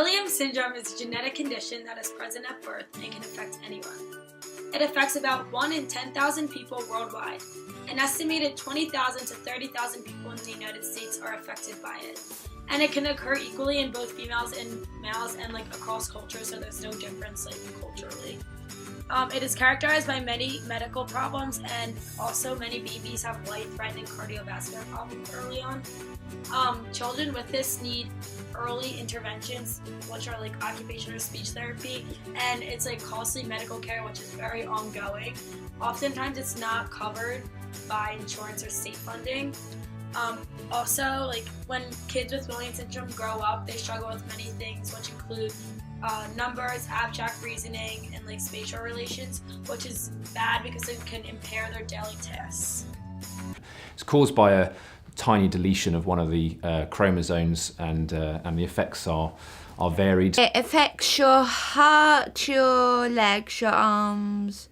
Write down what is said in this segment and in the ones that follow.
Williams syndrome is a genetic condition that is present at birth and can affect anyone. It affects about 1 in 10,000 people worldwide. An estimated 20,000 to 30,000 people in the United States are affected by it. And it can occur equally in both females and males and across cultures, so there's no difference culturally. It is characterized by many medical problems, and also many babies have life-threatening cardiovascular problems early on. Children with this need early interventions, which are occupational speech therapy, and it's costly medical care, which is very ongoing. Oftentimes it's not covered by insurance or state funding. Also, when kids with Williams syndrome grow up, they struggle with many things, which include numbers, abstract reasoning, and spatial relations, which is bad because it can impair their daily tasks. It's caused by a tiny deletion of one of the chromosomes, and the effects are varied. It affects your heart, your legs, your arms.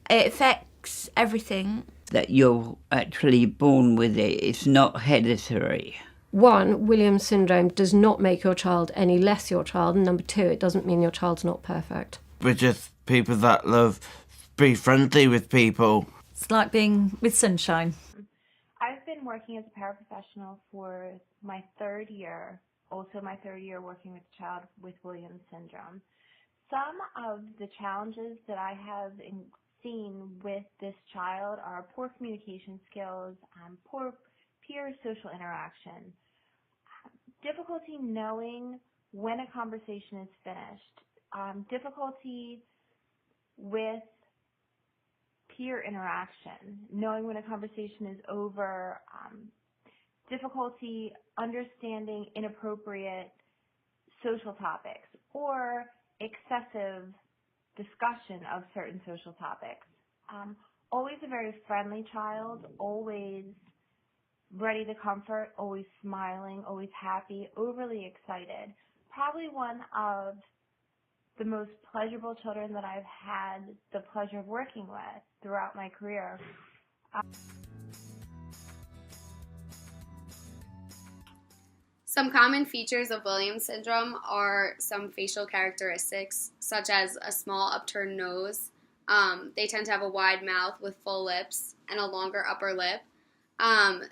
It affects everything. That you're actually born with it. It's not hereditary. 1, Williams syndrome does not make your child any less your child, and number 2, it doesn't mean your child's not perfect. We're just people that love be friendly with people. It's like being with sunshine. I've been working as a paraprofessional for my 3rd year, also my 3rd year working with a child with Williams syndrome. Some of the challenges that I have seen with this child are poor communication skills, poor peer social interaction, difficulty knowing when a conversation is finished, difficulty with peer interaction, knowing when a conversation is over, difficulty understanding inappropriate social topics, or excessive discussion of certain social topics. Always a very friendly child, always ready to comfort, always smiling, always happy, overly excited. Probably one of the most pleasurable children that I've had the pleasure of working with throughout my career. Some common features of Williams syndrome are some facial characteristics, such as a small upturned nose. They tend to have a wide mouth with full lips and a longer upper lip.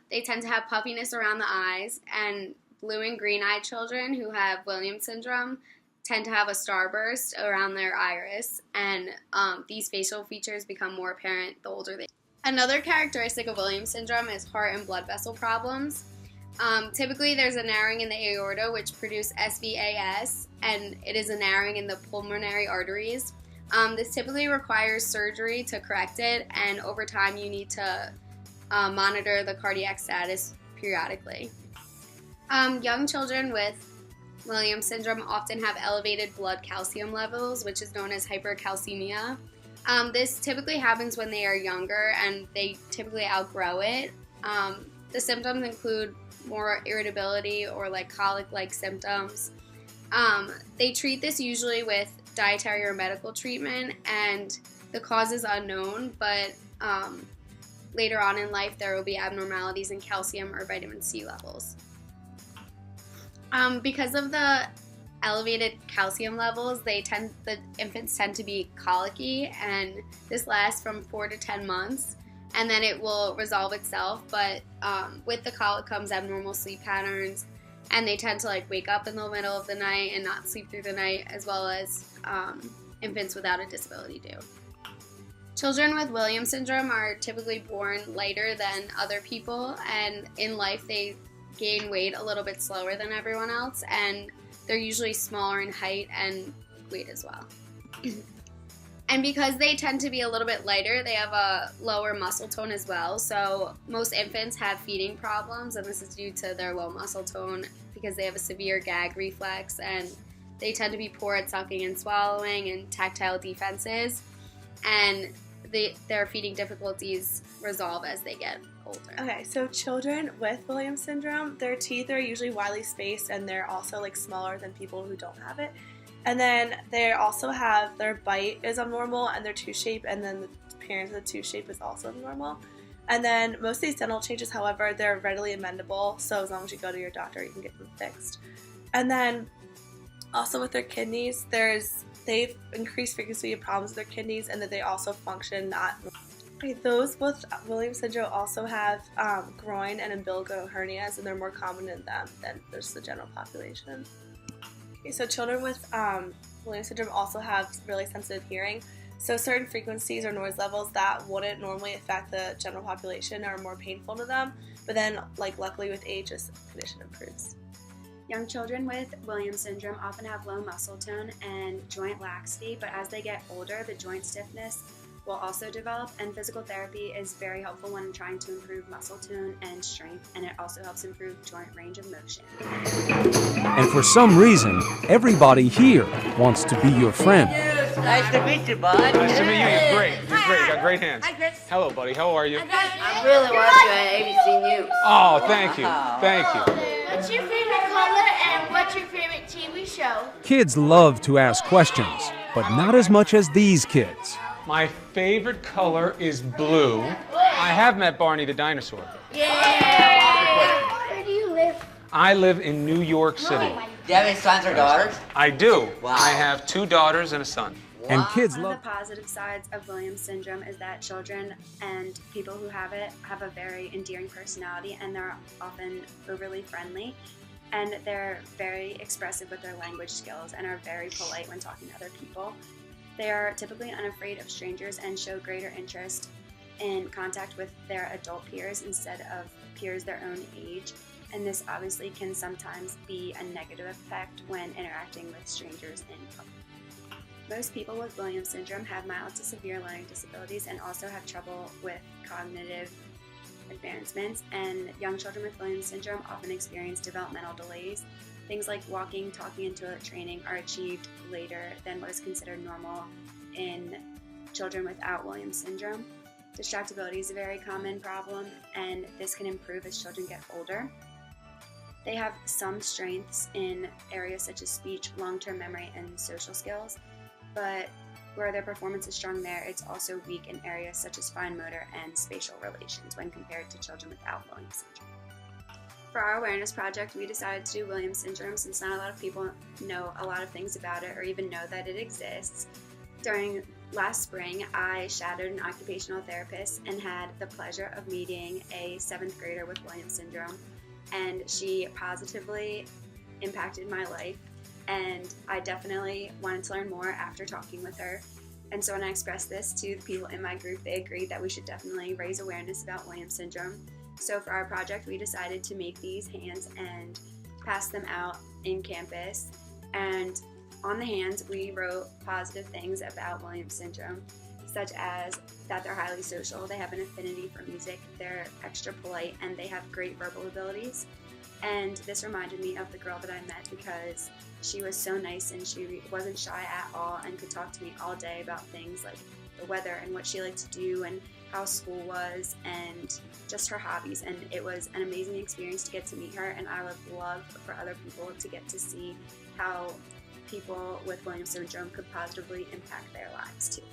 They tend to have puffiness around the eyes, and blue and green-eyed children who have Williams syndrome tend to have a starburst around their iris, and these facial features become more apparent the older they get. Another characteristic of Williams syndrome is heart and blood vessel problems. Typically, there's a narrowing in the aorta, which produce SVAS, and it is a narrowing in the pulmonary arteries. This typically requires surgery to correct it, and over time you need to monitor the cardiac status periodically. Young children with Williams syndrome often have elevated blood calcium levels, which is known as hypercalcemia. This typically happens when they are younger, and they typically outgrow it. The symptoms include more irritability or colic-like symptoms. They treat this usually with dietary or medical treatment, and the cause is unknown, but later on in life there will be abnormalities in calcium or vitamin C levels. Because of the elevated calcium levels, the infants tend to be colicky, and this lasts from 4 to 10 months. And then it will resolve itself, but with the colic comes abnormal sleep patterns, and they tend to wake up in the middle of the night and not sleep through the night, as well as infants without a disability do. Children with Williams syndrome are typically born lighter than other people, and in life they gain weight a little bit slower than everyone else, and they're usually smaller in height and weight as well. And because they tend to be a little bit lighter, they have a lower muscle tone as well. So most infants have feeding problems, and this is due to their low muscle tone because they have a severe gag reflex, and they tend to be poor at sucking and swallowing and tactile defenses. And their feeding difficulties resolve as they get older. Okay, so children with Williams syndrome, their teeth are usually widely spaced, and they're also smaller than people who don't have it. And then they also have, their bite is abnormal, and their tooth shape, and then the appearance of the tooth shape is also abnormal. And then most of these dental changes, however, they're readily amendable, so as long as you go to your doctor, you can get them fixed. And then Also with their kidneys, they've increased frequency of problems with their kidneys, and that they also function not. Okay, those with Williams syndrome also have groin and umbilical hernias, and they're more common in them than just the general population. Okay, so children with Williams syndrome also have really sensitive hearing. So certain frequencies or noise levels that wouldn't normally affect the general population are more painful to them, but then luckily with age this condition improves. Young children with Williams syndrome often have low muscle tone and joint laxity, but as they get older, the joint stiffness will also develop, and physical therapy is very helpful when trying to improve muscle tone and strength, and it also helps improve joint range of motion. And for some reason, everybody here wants to be your friend. Nice to meet you, bud. Nice to meet you. You're great. You're great. You got great hands. Hi, Chris. Hello, buddy. How are you? I really want you at ABC News. Oh, thank you. Thank you. What's your favorite color and what's your favorite TV show? Kids love to ask questions, but not as much as these kids. My favorite color is blue. I have met Barney the dinosaur. Yeah. Where do you live? I live in New York City. Do you have any sons or daughters? I do. Wow. I have 2 daughters and a son. And kids One love. of the positive sides of Williams syndrome is that children and people who have it have a very endearing personality, and they're often overly friendly, and they're very expressive with their language skills and are very polite when talking to other people. They are typically unafraid of strangers and show greater interest in contact with their adult peers instead of peers their own age, and this obviously can sometimes be a negative effect when interacting with strangers in public. Most people with Williams syndrome have mild to severe learning disabilities and also have trouble with cognitive advancements, and young children with Williams syndrome often experience developmental delays. Things like walking, talking, and toilet training are achieved later than what is considered normal in children without Williams syndrome. Distractibility is a very common problem, and this can improve as children get older. They have some strengths in areas such as speech, long-term memory, and social skills, but where their performance is strong there, it's also weak in areas such as fine motor and spatial relations when compared to children without Williams syndrome. For our awareness project, we decided to do Williams syndrome since not a lot of people know a lot of things about it or even know that it exists. During last spring, I shadowed an occupational therapist and had the pleasure of meeting a 7th grader with Williams syndrome, and she positively impacted my life, and I definitely wanted to learn more after talking with her. And so when I expressed this to the people in my group, they agreed that we should definitely raise awareness about Williams syndrome. So for our project, we decided to make these hands and pass them out in campus. And on the hands, we wrote positive things about Williams syndrome, such as that they're highly social, they have an affinity for music, they're extra polite, and they have great verbal abilities. And this reminded me of the girl that I met because she was so nice and she wasn't shy at all and could talk to me all day about things like the weather and what she liked to do and how school was and just her hobbies. And it was an amazing experience to get to meet her, and I would love for other people to get to see how people with Williams syndrome could positively impact their lives too.